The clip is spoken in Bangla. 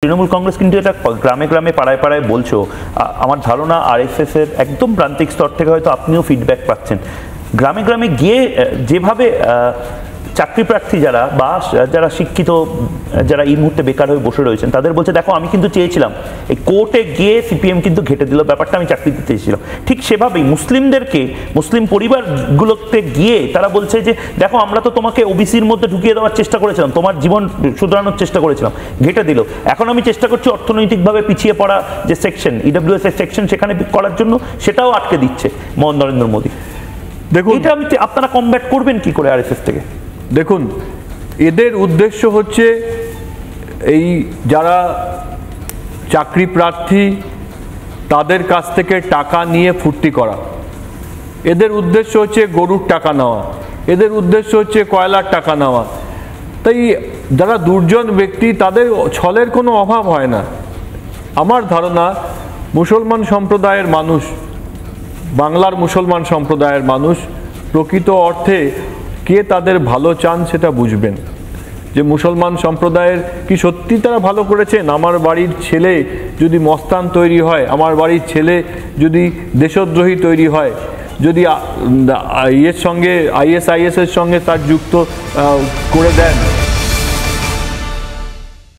তৃণমূল কংগ্রেস কিন্তু এটা গ্রামে গ্রামে পাড়ায় পাড়ায় বলছো। আমার ধারণা আরএসএস এর একদম প্রান্তিক স্তর থেকে হয়তো আপনিও ফিডব্যাক পাচ্ছেন। গ্রামে গ্রামে গিয়ে যেভাবে চাকরি প্রার্থী যারা বা যারা শিক্ষিত, যারা এই মুহূর্তে বেকার হয়ে বসে রয়েছেন, তাদের বলছে দেখো আমি কিন্তু চেয়েছিলাম এই কোর্টে গিয়ে সিপিএম কিন্তু ঘেটে দিল ব্যাপারটা, আমি চাকরি দিতে চেয়েছিলাম। ঠিক সেভাবেই মুসলিমদেরকে, মুসলিম পরিবারগুলোতে গিয়ে তারা বলছে যে দেখো আমরা তো তোমাকে ওবিসির মধ্যে ঢুকিয়ে দেওয়ার চেষ্টা করেছিলাম, তোমার জীবন শুধরানোর চেষ্টা করেছিলাম, ঘেটে দিল। এখন আমি চেষ্টা করছি অর্থনৈতিকভাবে পিছিয়ে পড়া যে সেকশন, ইডব্লিউএস এর সেকশন, সেখানে করার জন্য সেটাও আটকে দিচ্ছে নরেন্দ্র মোদী। দেখুন এটা আমি আপনারা কমব্যাট করবেন কি করে আরএসএস থেকে? দেখুন, এদের উদ্দেশ্য হচ্ছে এই যারা চাকরি প্রার্থী তাদের কাছ থেকে টাকা নিয়ে ফুর্তি করা, এদের উদ্দেশ্য হচ্ছে গরুর টাকা নেওয়া, এদের উদ্দেশ্য হচ্ছে কয়লার টাকা নেওয়া। তাই যারা দুর্জন ব্যক্তি তাদের ছলের কোনো অভাব হয় না। আমার ধারণা মুসলমান সম্প্রদায়ের মানুষ, বাংলার মুসলমান সম্প্রদায়ের মানুষ প্রকৃত অর্থে কে তাদের ভালো চান সেটা বুঝবেন। যে মুসলমান সম্প্রদায়ের কি সত্যি তারা ভালো করেছেন? আমার বাড়ির ছেলে যদি মস্তান তৈরি হয়, আমার বাড়ির ছেলে যদি দেশদ্রোহী তৈরি হয়, যদি এর সঙ্গে ISIS এর সঙ্গে তার যুক্ত করে দেন,